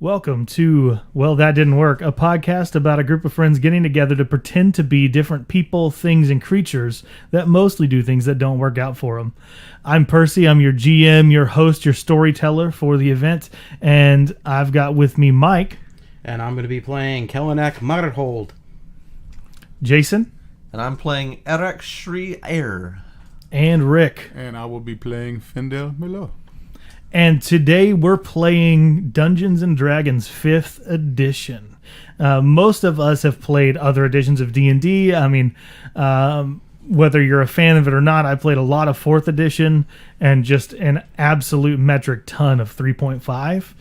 Welcome to Well, That Didn't Work, a podcast about a group of friends getting together to pretend to be different people, things, and creatures that mostly do things that don't work out for them. I'm Percy. I'm your GM, your host, your storyteller for the event, and I've got with me Mike. And I'm going to be playing Kellenek Marhold. Jason. And I'm playing Erak Shri Air. And Rick. And I will be playing Fendel Milo. And today we're playing Dungeons & Dragons 5th edition. Most of us have played other editions of D&D. I mean, whether you're a fan of it or not, I played a lot of 4th edition and just an absolute metric ton of 3.5.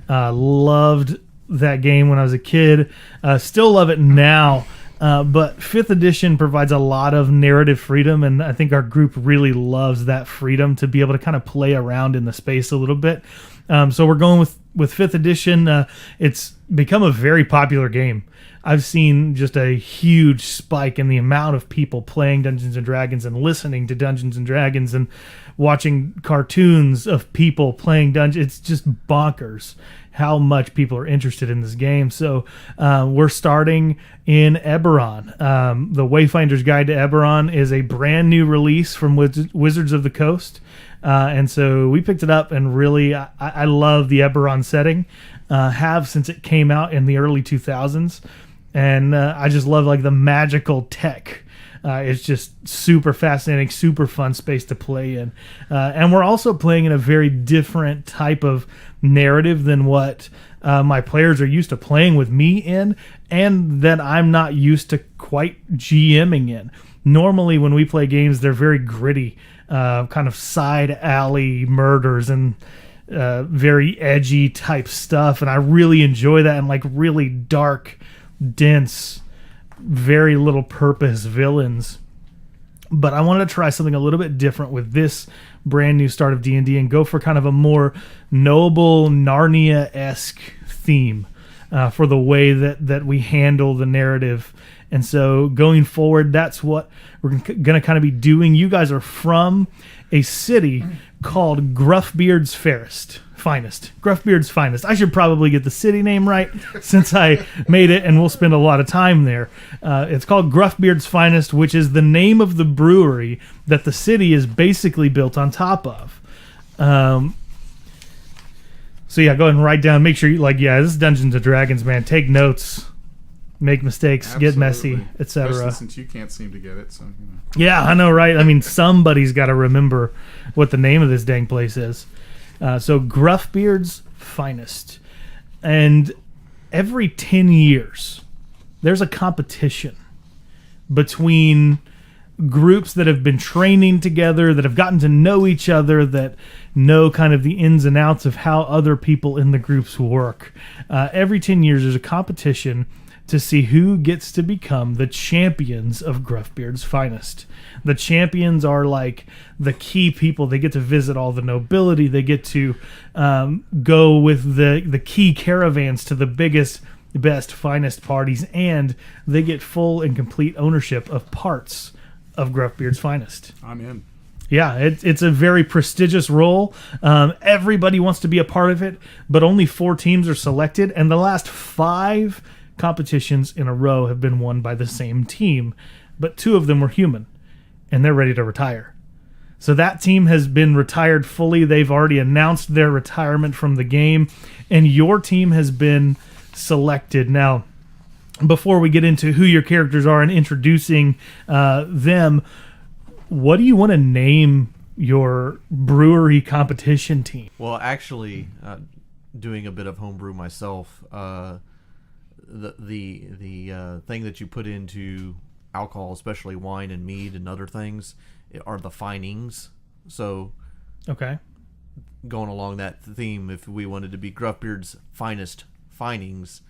Loved that game when I was a kid. Still love it now. But 5th edition provides a lot of narrative freedom, and I think our group really loves that freedom to be able to kind of play around in the space a little bit. So we're going with 5th edition. It's become a very popular game. I've seen just a huge spike in the amount of people playing Dungeons & Dragons and listening to Dungeons & Dragons and watching cartoons of people playing Dungeons. It's just bonkers how much people are interested in this game. So we're starting in Eberron. The Wayfinder's Guide to Eberron is a brand new release from Wizards of the Coast. And so we picked it up, and really, I love the Eberron setting. Have since it came out in the early 2000s. And I just love like the magical tech. It's just super fascinating, super fun space to play in. And we're also playing in a very different type of narrative than what my players are used to playing with me in, and that I'm not used to quite GMing in. Normally when we play games, they're very gritty, kind of side alley murders and very edgy type stuff. And I really enjoy that, and like really dark, dense, very little purpose villains. But I wanted to try something a little bit different with this brand new start of D&D and go for kind of a more noble Narnia-esque theme for the way that we handle the narrative. And so going forward, that's what we're going to kind of be doing. You guys are from a city called Gruffbeard's Finest. Gruffbeard's Finest. I should probably get the city name right since I made it, and we'll spend a lot of time there. It's called Gruffbeard's Finest, which is the name of the brewery that the city is basically built on top of. So yeah, go ahead and write down. Make sure you this is Dungeons & Dragons, man. Take notes. Make mistakes, Absolutely. Get messy, etc. Especially since you can't seem to get it. So, Yeah, I know, right? I mean, somebody's got to remember what the name of this dang place is. So Gruffbeard's Finest. And every 10 years, there's a competition between groups that have been training together, that have gotten to know each other, that know kind of the ins and outs of how other people in the groups work. Every 10 years, there's a competition to see who gets to become the champions of Gruffbeard's Finest. The champions are like the key people. They get to visit all the nobility. They get to go with the key caravans to the biggest, best, finest parties, and they get full and complete ownership of parts of Gruffbeard's Finest. I'm in. Yeah, it's a very prestigious role. Everybody wants to be a part of it, but only 4 teams are selected, and the last 5 competitions in a row have been won by the same team, but 2 of them were human, and they're ready to retire. So that team has been retired fully. They've already announced their retirement from the game, and your team has been selected. Now, before we get into who your characters are and introducing them, what do you want to name your brewery competition team? Well, actually, doing a bit of homebrew myself, the thing that you put into alcohol, especially wine and mead and other things, are the finings. So, Okay. going along that theme, if we wanted to be Gruffbeard's Finest Finings,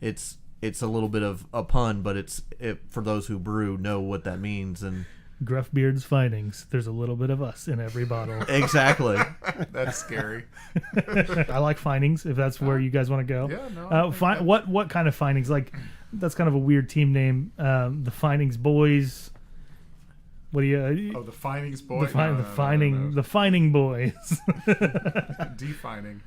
it's a little bit of a pun, but for those who brew know what that means. And Gruffbeard's Findings. There's a little bit of us in every bottle. exactly. That's scary. I like findings, if that's where you guys want to go. Yeah, no. What kind of findings? Like, that's kind of a weird team name. The Findings Boys. What do you? The Findings Boy. The Finding Boys. Defining.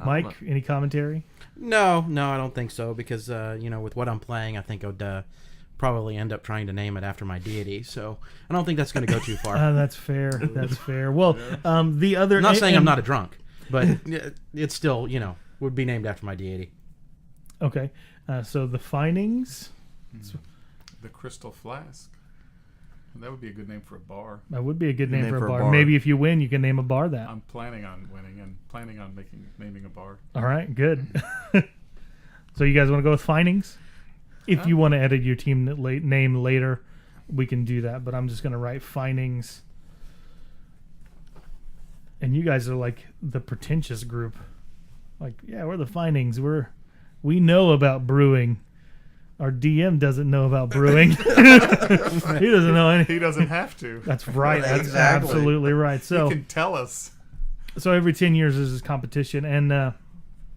Mike, any commentary? No, I don't think so because with what I'm playing, I think I would probably end up trying to name it after my deity. So I don't think that's going to go too far. That's fair. That's fair. Well, the other. I'm not saying I'm not a drunk, but it's still would be named after my deity. Okay, so the findings. The Crystal Flask. That would be a good name for a bar. That would be a good name for a bar. Maybe if you win, you can name a bar that. I'm planning on winning and planning on naming a bar. All right, good. So you guys want to go with findings? If you want to edit your team name later, we can do that. But I'm just going to write findings. And you guys are like the pretentious group. Like, yeah, we're the findings. We know about brewing. Our DM doesn't know about brewing. He doesn't know anything. He doesn't have to. That's right. That's Exactly. absolutely right. So He can tell us. So every 10 years there's this competition, and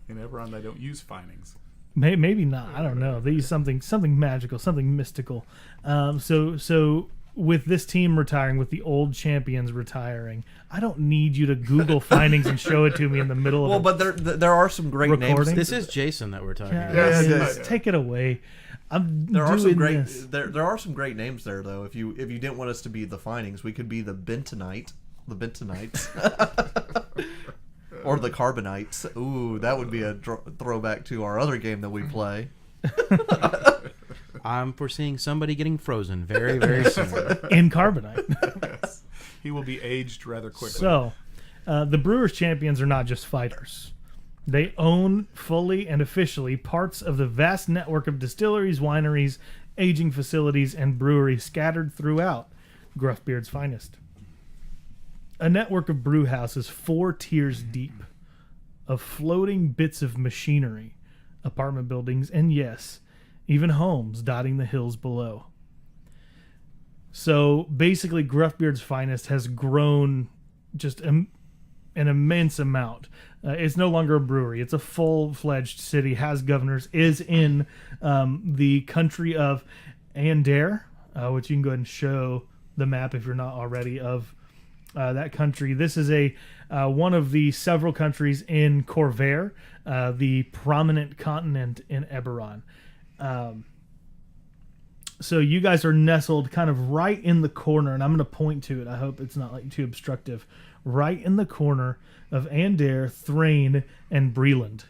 In Eberron, they don't use findings. maybe not. I don't know. They use something magical, something mystical. So with this team retiring, with the old champions retiring, I don't need you to Google findings and show it to me in the middle of Well, but there are some great Recording? names. This is Jason that we're talking about. Yes. Take it away. There are some great this. there are some great names there though. If you didn't want us to be the findings, we could be the Bentonites, or the Carbonites. Ooh, that would be a throwback to our other game that we play. I'm foreseeing somebody getting frozen very, very soon. In carbonite. Yes. He will be aged rather quickly. So, the Brewers champions are not just fighters. They own fully and officially parts of the vast network of distilleries, wineries, aging facilities, and breweries scattered throughout Gruffbeard's finest. A network of brew houses 4 tiers deep of floating bits of machinery, apartment buildings, and yes, even homes dotting the hills below. So basically, Gruffbeard's finest has grown just an immense amount. It's no longer a brewery. It's a full-fledged city, has governors, is in the country of Ander, which you can go ahead and show the map if you're not already of that country. This is one of the several countries in Corvair, the prominent continent in Eberron. So you guys are nestled kind of right in the corner, and I'm going to point to it. I hope it's not like too obstructive. Right in the corner of Ander, Thrain, and Breland.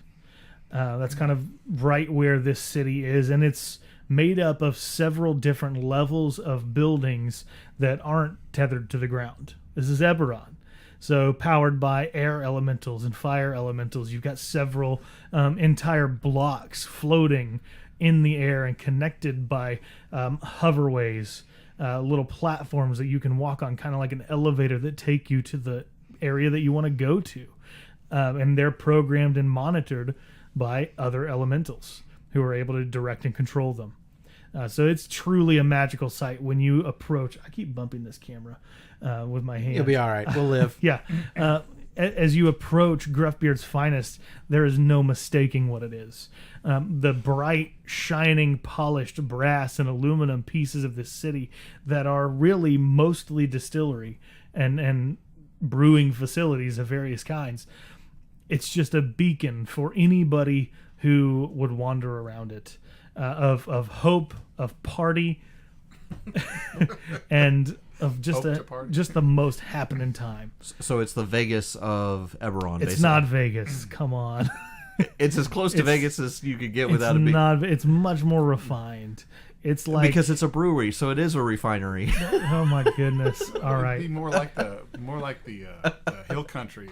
That's kind of right where this city is, and it's made up of several different levels of buildings that aren't tethered to the ground. This is Eberron. So powered by air elementals and fire elementals, you've got several entire blocks floating in the air and connected by hoverways, little platforms that you can walk on, kind of like an elevator that take you to the area that you want to go to. And they're programmed and monitored by other elementals who are able to direct and control them. So it's truly a magical sight when you approach. I keep bumping this camera with my hand. You'll be all right. We'll live. Yeah. As you approach Gruffbeard's finest, there is no mistaking what it is. The bright, shining, polished brass and aluminum pieces of this city that are really mostly distillery and brewing facilities of various kinds. It's just a beacon for anybody who would wander around it, of hope, of party, and of just the most happening time. So it's the Vegas of Eberron. It's basically. not Vegas. Come on. It's as close to Vegas as you could get without it being. It's much more refined. It's like, because it's a brewery, so it is a refinery. oh my goodness! All It'd right, be more like the hill country,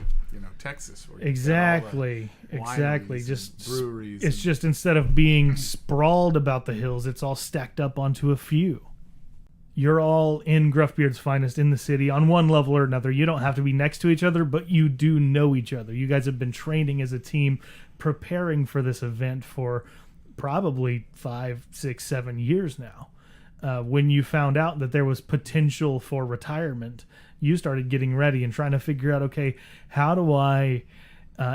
Texas. Where you exactly. got all the wineries Just and breweries. it's just instead of being sprawled about the hills, it's all stacked up onto a few. You're all in Gruffbeard's finest in the city on one level or another. You don't have to be next to each other, but you do know each other. You guys have been training as a team, preparing for this event for probably 5, 6, 7 years now. When you found out that there was potential for retirement, you started getting ready and trying to figure out, okay, how do I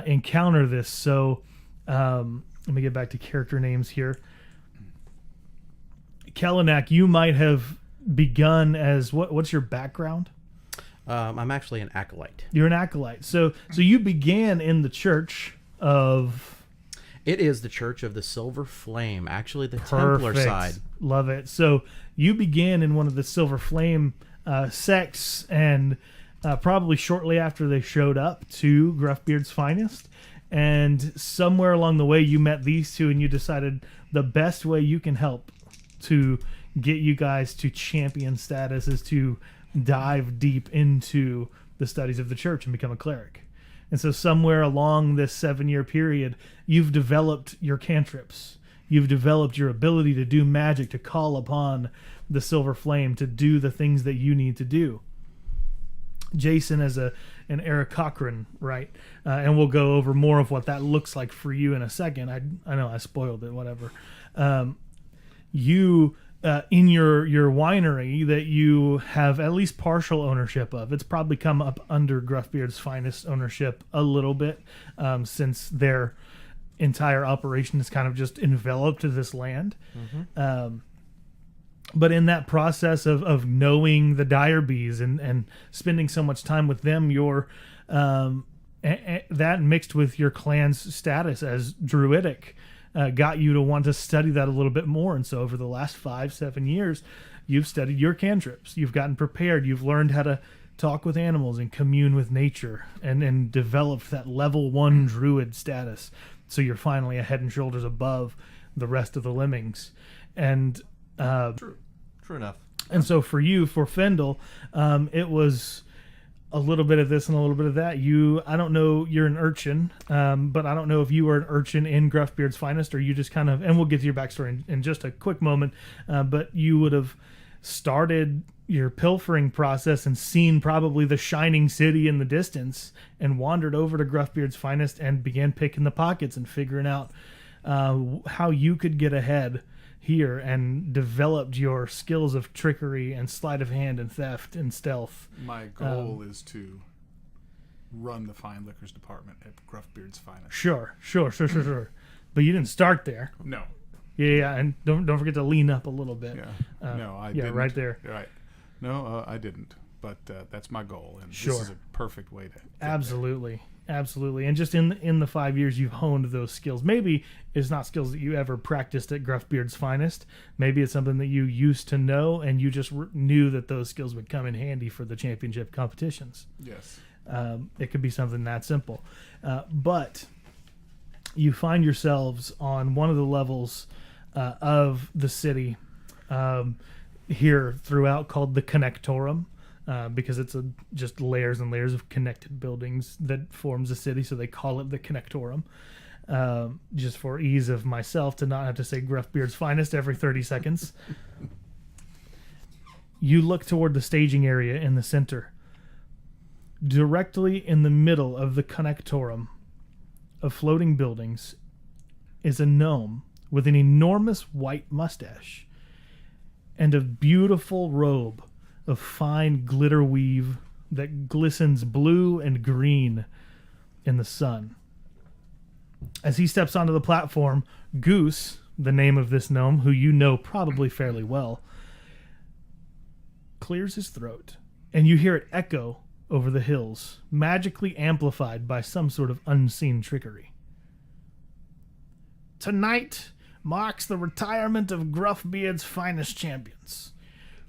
encounter this? So let me get back to character names here. Kellenak, you might have begun as what's your background? I'm actually an acolyte. You're an acolyte. So you began in the church of... It is the Church of the Silver Flame, actually the Templar side. Love it. So you began in one of the Silver Flame sects, and probably shortly after they showed up to Gruffbeard's Finest. And somewhere along the way, you met these two, and you decided the best way you can help to get you guys to champion status is to dive deep into the studies of the church and become a cleric. And so somewhere along this 7-year period, you've developed your cantrips. You've developed your ability to do magic, to call upon the Silver Flame, to do the things that you need to do. Jason as an Eric Cochran, right? And we'll go over more of what that looks like for you in a second. I know I spoiled it, whatever. You... in your winery that you have at least partial ownership of. It's probably come up under Gruffbeard's Finest ownership a little bit, since their entire operation is kind of just enveloped this land. But in that process of knowing the Direbees and spending so much time with them, that mixed with your clan's status as druidic, got you to want to study that a little bit more. And so over the last 5-7 years, you've studied your cantrips. You've gotten prepared. You've learned how to talk with animals and commune with nature, and developed that level 1 druid status. So you're finally a head and shoulders above the rest of the lemmings. And True enough. And so for you, for Fendel, it was a little bit of this and a little bit of that. I don't know, you're an urchin, but I don't know if you were an urchin in Gruffbeard's Finest, or you just kind of, and we'll get to your backstory in just a quick moment, but you would have started your pilfering process and seen probably the shining city in the distance, and wandered over to Gruffbeard's Finest and began picking the pockets and figuring out how you could get ahead here, and developed your skills of trickery and sleight of hand and theft and stealth. My goal is to run the fine liquors department at Gruffbeard's Finest. Sure. But you didn't start there. No. Yeah, and don't forget to lean up a little bit. Yeah. No, I didn't. Yeah, right there. Right. No, I didn't. But that's my goal, and Sure. this is a perfect way to get Absolutely. And just in the 5 years, you've honed those skills. Maybe it's not skills that you ever practiced at Gruffbeard's Finest. Maybe it's something that you used to know, and you just knew that those skills would come in handy for the championship competitions. there. Yes. It could be something that simple. But you find yourselves on one of the levels of the city here throughout, called the Connectorum. Because it's just layers and layers of connected buildings that forms a city, so they call it the Connectorum. Just for ease of myself to not have to say Gruffbeard's Finest every 30 seconds. You look toward the staging area in the center. Directly in the middle of the Connectorum of floating buildings is a gnome with an enormous white mustache and a beautiful robe of fine glitter weave that glistens blue and green in the sun. As he steps onto the platform, Goose, the name of this gnome, who you know probably fairly well, clears his throat, and you hear it echo over the hills, magically amplified by some sort of unseen trickery. Tonight marks the retirement of Gruffbeard's Finest champions,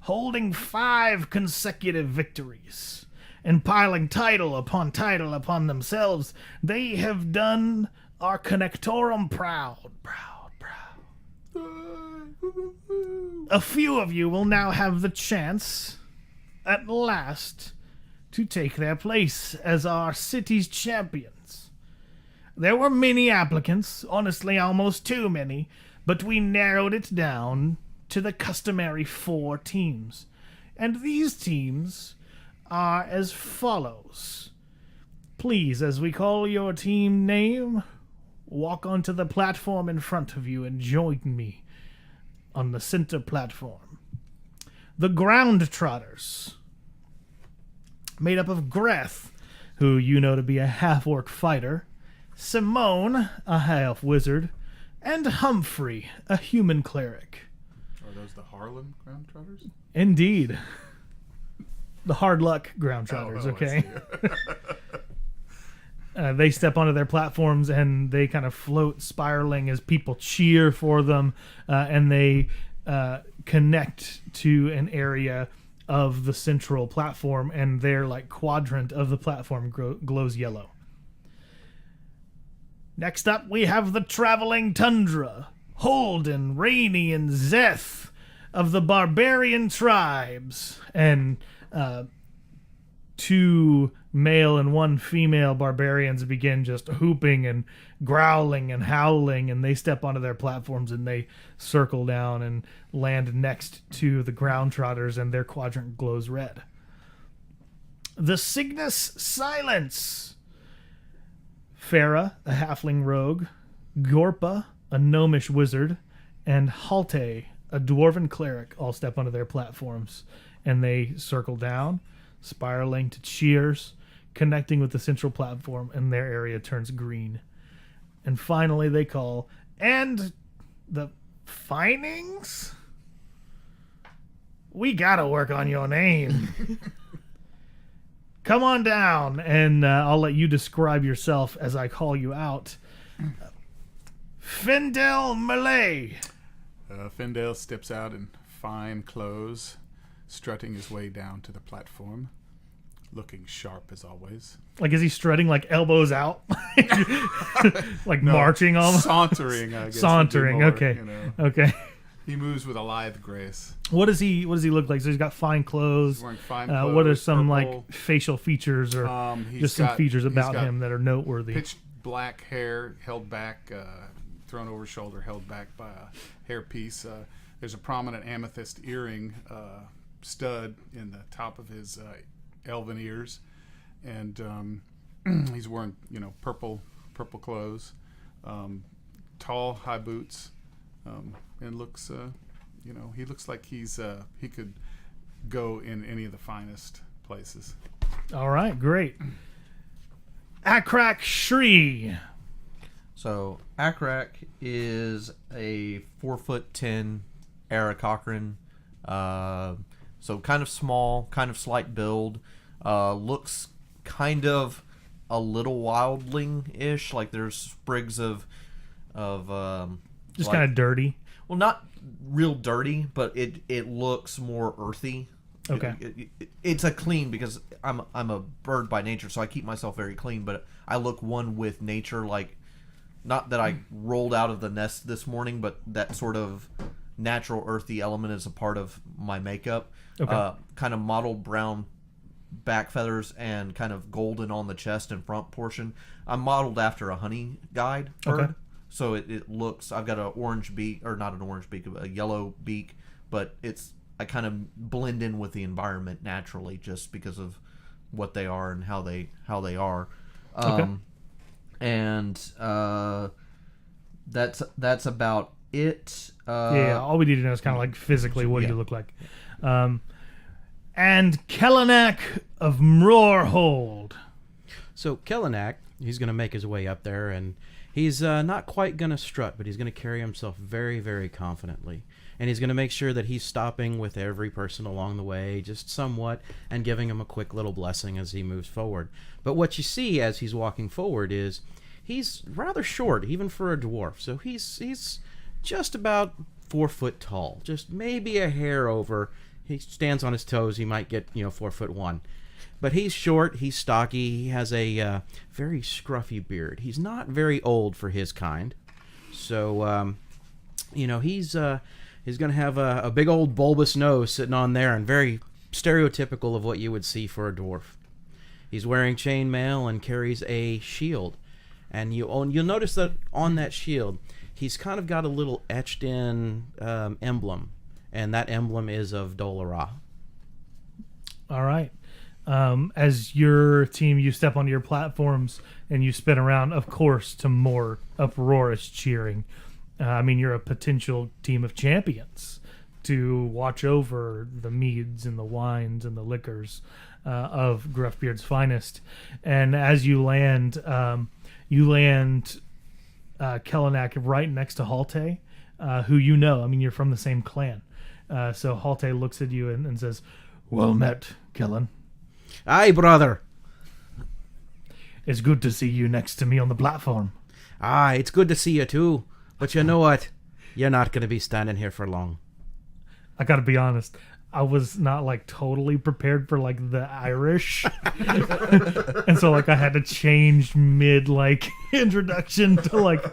holding 5 consecutive victories, and piling title upon themselves. They have done our Connectorum proud. A few of you will now have the chance, at last, to take their place as our city's champions. There were many applicants, honestly almost too many, but we narrowed it down to the customary 4 teams. And these teams are as follows. Please, as we call your team name, walk onto the platform in front of you and join me on the center platform. The Ground Trotters, made up of Greth, who you know to be a half-orc fighter, Simone, a half wizard, and Humphrey, a human cleric. Are those the Harlan Ground Trotters? Indeed. The hard luck ground Oh, trotters, I okay? see. They step onto their platforms and they kind of float spiraling as people cheer for them, and they connect to an area of the central platform, and their like quadrant of the platform glows yellow. Next up, we have the traveling tundra, Holden, Rainy, and Zeth of the barbarian tribes, and 2 male and 1 female barbarians begin just hooping and growling and howling, and they step onto their platforms and they circle down and land next to the ground trotters, and their quadrant glows red. The Cygnus Silence, Farah, a halfling rogue, Gorpa, a gnomish wizard, and Halte, a dwarven cleric, all step onto their platforms, and they circle down, spiraling to cheers, connecting with the central platform, and their area turns green. And finally they call, and the Finings? We gotta work on your name. Come on down, and I'll let you describe yourself as I call you out. Findel Malay. Findale steps out in fine clothes, strutting his way down to the platform, looking sharp as always. Like, is he strutting like elbows out? Like marching almost? Sauntering, I guess. Sauntering, would be more, okay. you know. Okay. He moves with a lithe grace. What does he look like? So he's got fine clothes. He's wearing fine clothes. What are some purple. like facial features or He's just some got- features he's about got him that are noteworthy? Pitch black hair held back, thrown over his shoulder, held back by a hairpiece. There's a prominent amethyst earring stud in the top of his elven ears, and he's wearing purple clothes, tall high boots, and looks he looks like he could go in any of the finest places. All right, great. Akrak Shri. So Akrak is a 4'10" Aarakocran. So kind of small, kind of slight build. Looks kind of a little wildling-ish. Like there's sprigs of Just like- kind of dirty. well, not real dirty, but it looks more earthy. Okay. It's a clean because I'm a bird by nature, so I keep myself very clean. But I look one with nature, like not that I rolled out of the nest this morning, but that sort of natural earthy element is a part of my makeup. Okay. Kind of mottled brown back feathers and kind of golden on the chest and front portion. I'm modeled after a honey guide bird. Okay. So it looks, I've got an orange beak, or not an orange beak, a yellow beak, but I kind of blend in with the environment naturally just because of what they are and how they are. Okay. And that's about it. Yeah, all we need to know is kind of like physically what do yeah. you look like. And Kellenak of Mroorhold. So Kellenak, he's going to make his way up there, and he's not quite going to strut, but he's going to carry himself very, very confidently. And he's going to make sure that he's stopping with every person along the way, just somewhat, and giving him a quick little blessing as he moves forward. But what you see as he's walking forward is he's rather short, even for a dwarf. So he's just about 4 foot tall, just maybe a hair over. He stands on his toes. He might get 4'1". But he's short, he's stocky, he has a very scruffy beard. He's not very old for his kind. So, he's going to have a big old bulbous nose sitting on there, and very stereotypical of what you would see for a dwarf. He's wearing chainmail and carries a shield. And you'll notice that on that shield, he's kind of got a little etched-in emblem. And that emblem is of Dolara. All right. As your team, you step onto your platforms and you spin around, of course, to more uproarious cheering. You're a potential team of champions to watch over the meads and the wines and the liquors of Gruffbeard's finest. And as you land Kellenak right next to Halte, who you're from the same clan. So Halte looks at you and says, "Well met, Kellen. Aye, brother. It's good to see you next to me on the platform. Aye, it's good to see you too. But you know what? You're not going to be standing here for long. I gotta be honest. I was not like totally prepared for like the Irish, and so like I had to change mid like introduction to like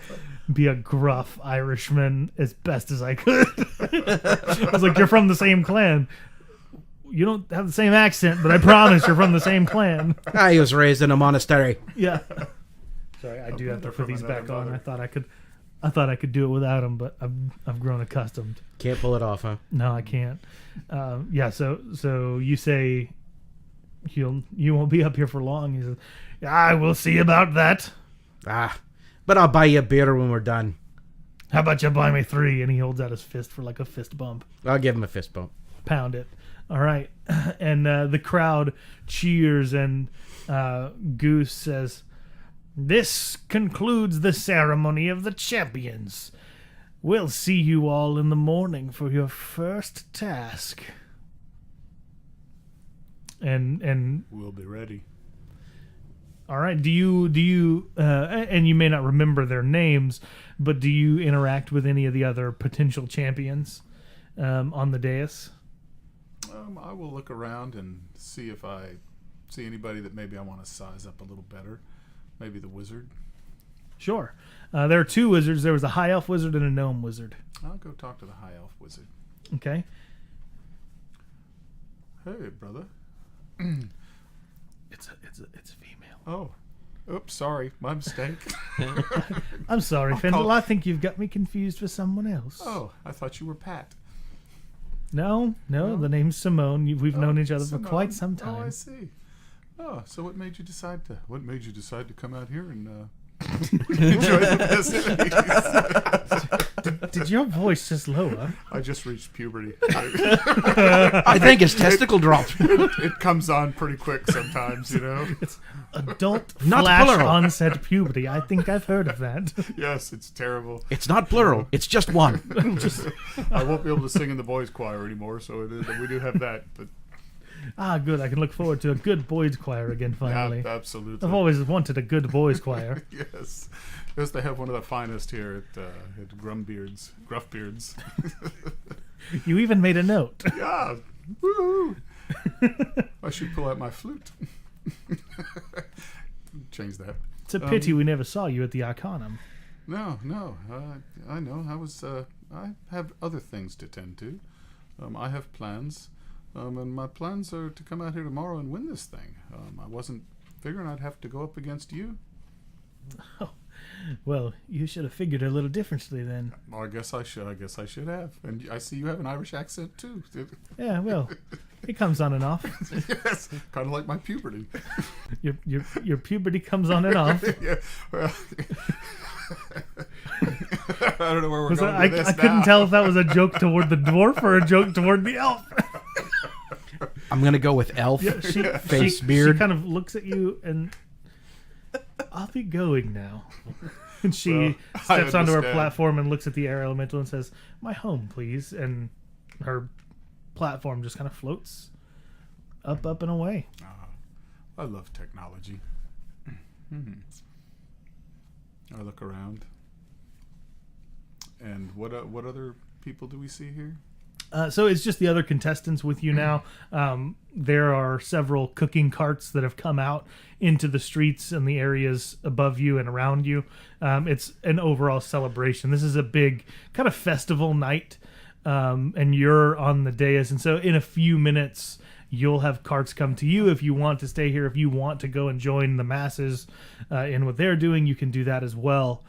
be a gruff Irishman as best as I could. I was like, "You're from the same clan. You don't have the same accent, but I promise you're from the same clan." I was raised in a monastery. Yeah. Sorry, I do have to put these back on. I thought I could do it without them, but I've grown accustomed. Can't pull it off, huh? No, I can't. Yeah, so you say you won't be up here for long. He says, "I will see about that. But I'll buy you a beer when we're done. How about you buy me 3?" And he holds out his fist for like a fist bump. I'll give him a fist bump. Pound it. All right. And the crowd cheers, and Goose says, "This concludes the ceremony of the champions. We'll see you all in the morning for your first task." And We'll be ready. all right, do you and you may not remember their names, but do you interact with any of the other potential champions on the dais? I will look around and see if I see anybody that maybe I want to size up a little better. Maybe the wizard. Sure. There are 2 wizards. There was a high elf wizard and a gnome wizard. I'll go talk to the high elf wizard. Okay. Hey, brother. It's female. Oh. Oops, sorry. My mistake. I'm sorry, Fendel. I think you've got me confused with someone else. Oh, I thought you were Pat. No. The name's Simone. We've known each other for quite some Oh, I time. see. Oh, so what made you decide to come out here and enjoy the festivities? Did your voice just lower? I just reached puberty. I think his testicle dropped. It comes on pretty quick sometimes, you know. It's adult Not flash plural. onset puberty. I think I've heard of that. Yes, it's terrible. It's not plural. It's just one. I won't be able to sing in the boys' choir anymore, so we do have that. But Good. I can look forward to a good boys' choir again finally. yeah, absolutely. I've always wanted a good boys' choir. Yes, they have one of the finest here at Gruffbeards. You even made a note. Yeah, woo! I should pull out my flute. Change that. It's a pity we never saw you at the Arcanum. No, I know. I have other things to tend to. I have plans, and my plans are to come out here tomorrow and win this thing. I wasn't figuring I'd have to go up against you. Well, you should have figured a little differently then. Well, I guess I should have. And I see you have an Irish accent too. Yeah, well, it comes on and off. Yes, kind of like my puberty. Your puberty comes on and off. Yeah. Well, I don't know where we're going with this I couldn't now. tell if that was a joke toward the dwarf or a joke toward the elf. I'm going to go with elf. Yeah, Face, beard. She kind of looks at you and I'll be going now. And she steps onto her understand. platform and looks at the air elemental and says, "My home, please." And her platform just kind of floats up and away. I love technology. I look around. And what other people do we see here? So it's just the other contestants with you now. There are several cooking carts that have come out into the streets and the areas above you and around you. It's an overall celebration. This is a big kind of festival night, and you're on the dais. And so in a few minutes, you'll have carts come to you if you want to stay here. If you want to go and join the masses in what they're doing, you can do that as well.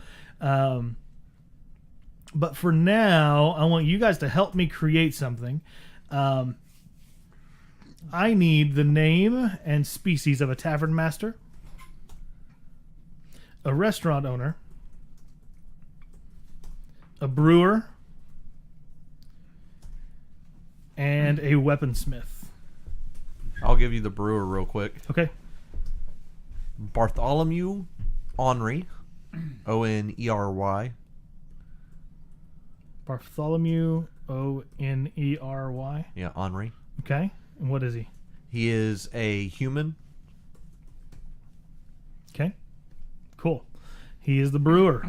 But for now, I want you guys to help me create something. I need the name and species of a tavern master, a restaurant owner, a brewer, and a weaponsmith. I'll give you the brewer real quick. Okay. Bartholomew Onry, Onery. Bartholomew, Onery. Yeah, Onry. Okay. And what is he? He is a human. Okay. Cool. He is the brewer.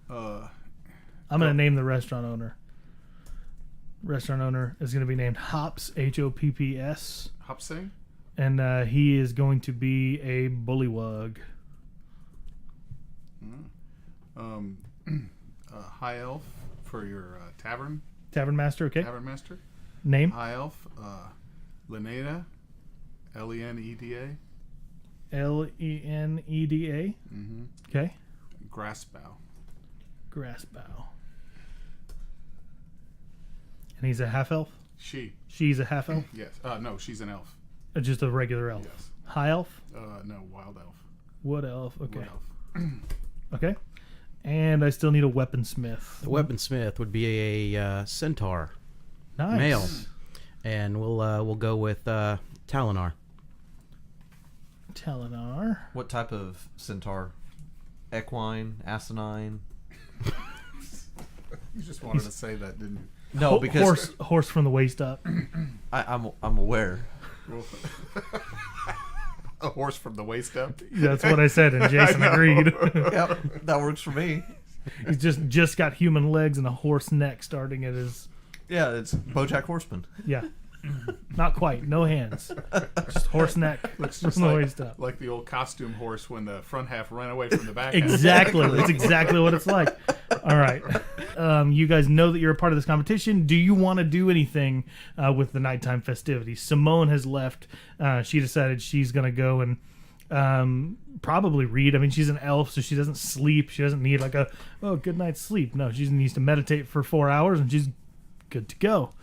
I'm going to name the restaurant owner. Restaurant owner is going to be named Hops, Hopps. Hopsing? And he is going to be a bullywug. High elf for your tavern. Tavern master, okay. Tavern master. Name? High elf, Leneda, Leneda. Leneda. Mm-hmm. Okay. Grassbow. Grassbow. And he's a half elf? She. She's a half elf? Yes. No, she's an elf. Just a regular elf? Yes. High elf? No, wild elf. Wood elf, okay. Wood elf. Okay. And I still need a weaponsmith. The weaponsmith would be a centaur, Nice. male, and we'll go with Talinar. Talinar. What type of centaur? Equine, asinine? You just wanted to say that, didn't you? No, because horse from the waist up. I'm aware. A horse from the waist up. That's what I said, and Jason agreed. Yep, that works for me. He's just got human legs and a horse neck starting at his. Yeah, it's BoJack Horseman. Yeah. Not quite. No hands. Just horse neck Looks from just the like, waist up. like the old costume horse when the front half ran away from the back half. Exactly. That's exactly what it's like. All right. You guys know that you're a part of this competition. Do you want to do anything with the nighttime festivities? Simone has left. She decided she's going to go and probably read. I mean, she's an elf, so she doesn't sleep. She doesn't need like good night's sleep. No, she needs to meditate for 4 hours, and she's good to go.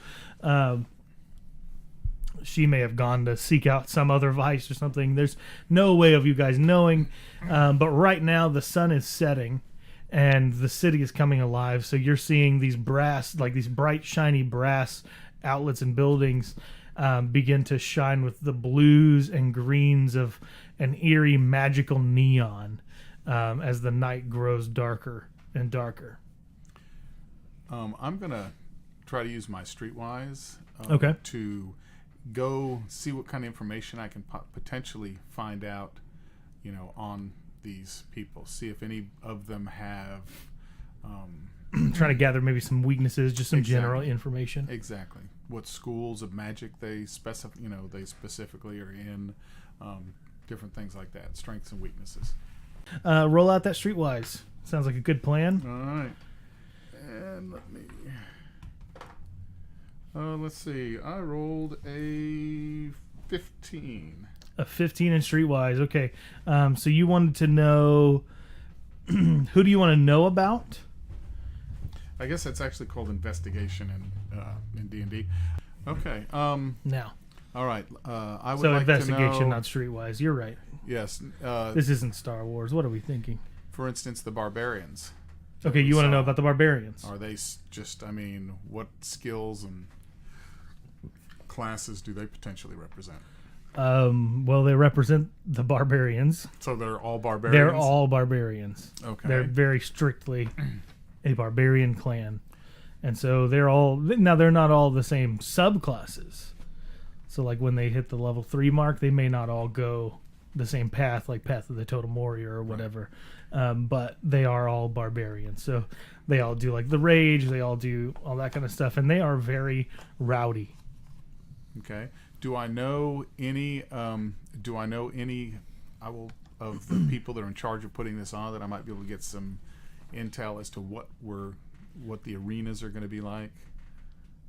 She may have gone to seek out some other vice or something. There's no way of you guys knowing. But right now the sun is setting and the city is coming alive. So you're seeing these these bright, shiny brass outlets and buildings begin to shine with the blues and greens of an eerie, magical neon as the night grows darker and darker. I'm going to try to use my Streetwise Okay. to go see what kind of information I can potentially find out, on these people. See if any of them have... Trying to gather maybe some weaknesses, just some Exactly. general information. Exactly. What schools of magic they specifically are in, different things like that, strengths and weaknesses. Roll out that Streetwise. Sounds like a good plan. All right. And let me... let's see. I rolled a 15. A 15 in Streetwise. Okay. So you wanted to know... who do you want to know about? I guess that's actually called investigation in D&D. Okay. Now. All right. I would So like investigation, to know... not Streetwise. You're right. Yes. This isn't Star Wars. What are we thinking? For instance, the barbarians. Okay, you want to know about the barbarians. Are they what skills and classes do they potentially represent? Well, they represent the barbarians. So they're all barbarians? They're all barbarians. Okay. They're very strictly a barbarian clan. And so they're not all the same subclasses. So like when they hit the level 3 mark, they may not all go the same path, like Path of the Totem Warrior or whatever. But they are all barbarians. So they all do like the rage, they all do all that kind of stuff, and they are very rowdy. Okay. Do I know any of the people that are in charge of putting this on, that I might be able to get some intel as to what the arenas are going to be like?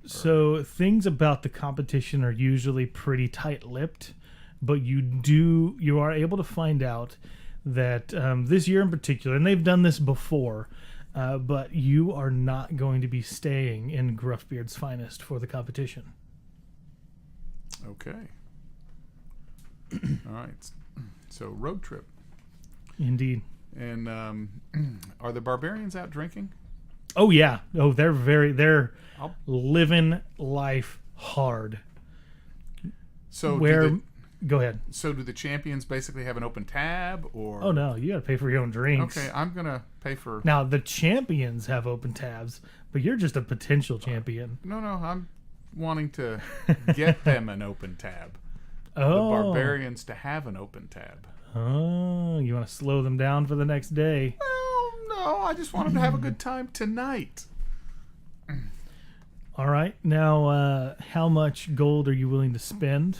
So things about the competition are usually pretty tight-lipped, but you are able to find out that this year in particular, and they've done this before, but you are not going to be staying in Gruffbeard's Finest for the competition. Okay. All right. So road trip. Indeed. And are the barbarians out drinking? Oh yeah. Oh, they're I'll- living life hard. So Go ahead. So do the champions basically have an open tab, or? Oh no, you got to pay for your own drinks. Okay, I'm gonna pay for. Now the champions have open tabs, but you're just a potential champion. No, I'm wanting to get them an open tab. The barbarians to have an open tab. Oh, you want to slow them down for the next day? Well, no, I just want them to have a good time tonight. All right. Now, how much gold are you willing to spend?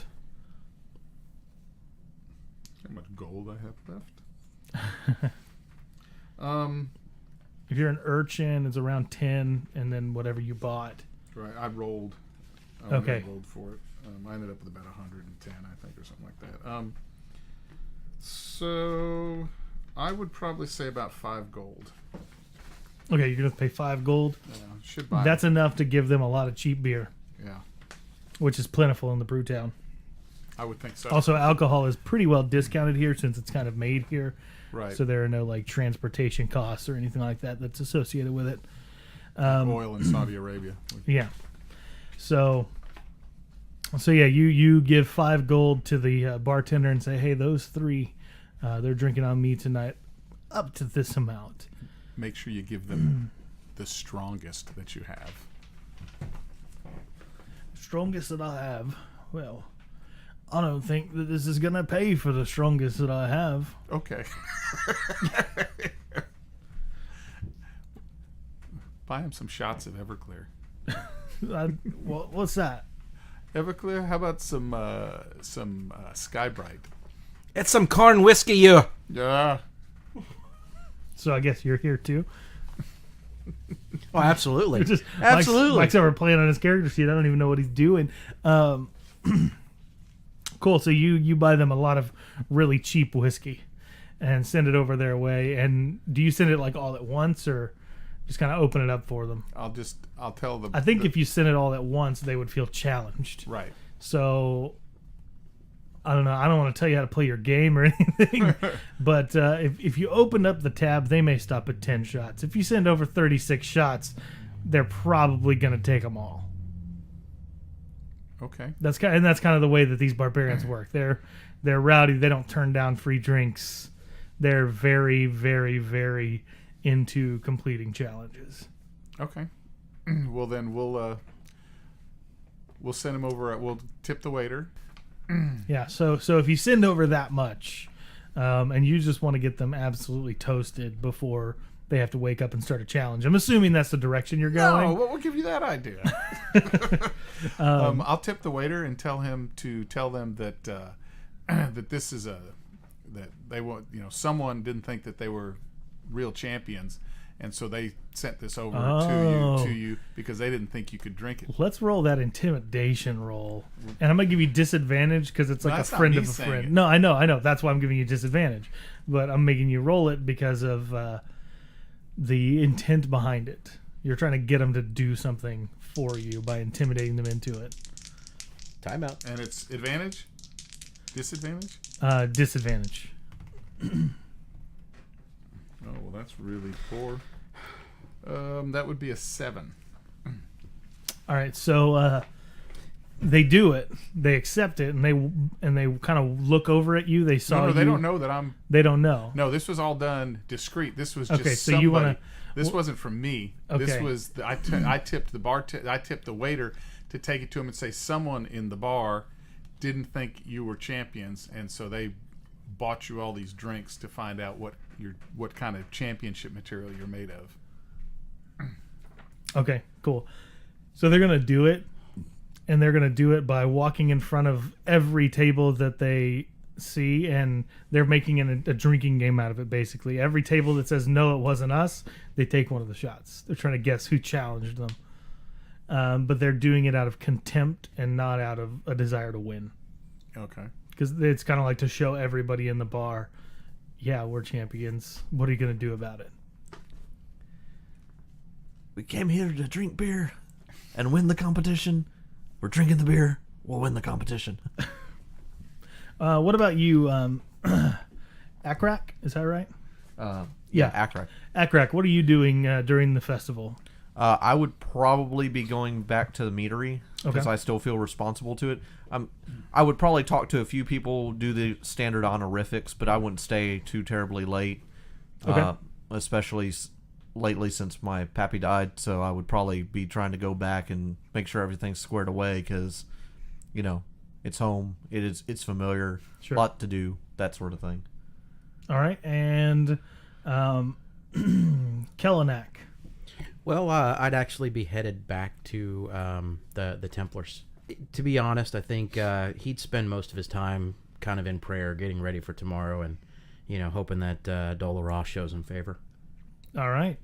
How much gold I have left? If you're an urchin, it's around 10, and then whatever you bought. Right, I rolled. Okay. I rolled for it. I ended up with about 110, I think, or something like that. So I would probably say about 5 gold. Okay, you're going to pay 5 gold. Should buy. That's enough to give them a lot of cheap beer, Yeah, which is plentiful in the brew town. I would think so. Also, alcohol is pretty well discounted here since it's kind of made here. right. So there are no like transportation costs or anything like that that's associated with it. Oil in Saudi Arabia. Yeah. So yeah, you give 5 gold to the bartender and say, hey, those 3, they're drinking on me tonight, up to this amount. Make sure you give them the strongest that you have. Strongest that I have. Well, I don't think that this is gonna pay for the strongest that I have. Okay. Buy him some shots of Everclear. What's that? Everclear? How about some Skybright? It's some corn whiskey, you. Yeah. So I guess you're here too. Oh, absolutely. Just Absolutely. Mike's over playing on his character sheet. I don't even know what he's doing. Cool. So you buy them a lot of really cheap whiskey and send it over their way. And do you send it like all at once or just kind of open it up for them? I'll tell them. I think if you send it all at once, they would feel challenged. Right. So I don't know. I don't want to tell you how to play your game or anything. But if you open up the tab, they may stop at 10 shots. If you send over 36 shots, they're probably going to take them all. Okay. That's kind of the way that these barbarians work. They're rowdy. They don't turn down free drinks. They're very, very, very into completing challenges. Okay. Well, then we'll send him over. We'll tip the waiter. Yeah. So if you send over that much, and you just want to get them absolutely toasted before they have to wake up and start a challenge, I'm assuming that's the direction you're going. No, what will give you that idea? I'll tip the waiter and tell them that that this is that they want, someone didn't think that they were real champions, and so they sent this over to you because they didn't think you could drink it. Let's roll that intimidation roll, and I'm gonna give you disadvantage because it's like a that's not friend me of a saying friend. it. No, I know. That's why I'm giving you disadvantage, but I'm making you roll it because of the intent behind it. You're trying to get them to do something for you by intimidating them into it. Timeout. And it's advantage, disadvantage. Disadvantage. Oh, well, that's really poor. That would be a 7. All right, so they do it. They accept it, and they kind of look over at you. They saw No, you. they don't know that I'm. They don't know. No, this was all done discreet. This was Okay, just so somebody. you wanna- This wasn't from me. Okay. This was I tipped the I tipped the waiter to take it to him and say someone in the bar didn't think you were champions, and so they bought you all these drinks to find out what kind of championship material you're made of. Okay, cool. So they're gonna do it, and they're gonna do it by walking in front of every table that they see, and they're making a drinking game out of it. Basically, every table that says no, it wasn't us, they take one of the shots. They're trying to guess who challenged them, but they're doing it out of contempt and not out of a desire to win. Okay. Because it's kind of like to show everybody in the bar, yeah, we're champions. What are you gonna do about it? We came here to drink beer and win the competition. We're drinking the beer. We'll win the competition. What about you, Akrak? Is that right? Yeah. Akrak. Akrak, what are you doing during the festival? I would probably be going back to the meadery because Okay. I still feel responsible to it. I would probably talk to a few people, do the standard honorifics, but I wouldn't stay too terribly late. Okay. Especially lately since my pappy died, so I would probably be trying to go back and make sure everything's squared away because, you know, it's home. It's familiar. Sure. Lot to do, that sort of thing. All right, and Kellenak. Well, I'd actually be headed back to the Templars. To be honest, I think he'd spend most of his time kind of in prayer, getting ready for tomorrow, and hoping that Doloraw shows him favor. All right,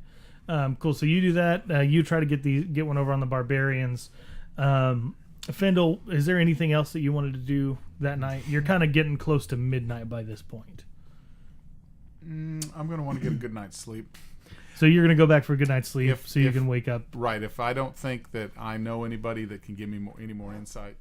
cool. So you do that. You try to get one over on the barbarians. Fendel, is there anything else that you wanted to do that night? You're kind of getting close to midnight by this point. I'm going to want to get a good night's sleep. So you're going to go back for a good night's sleep so you can wake up. Right. If I don't think that I know anybody that can give me any more insight,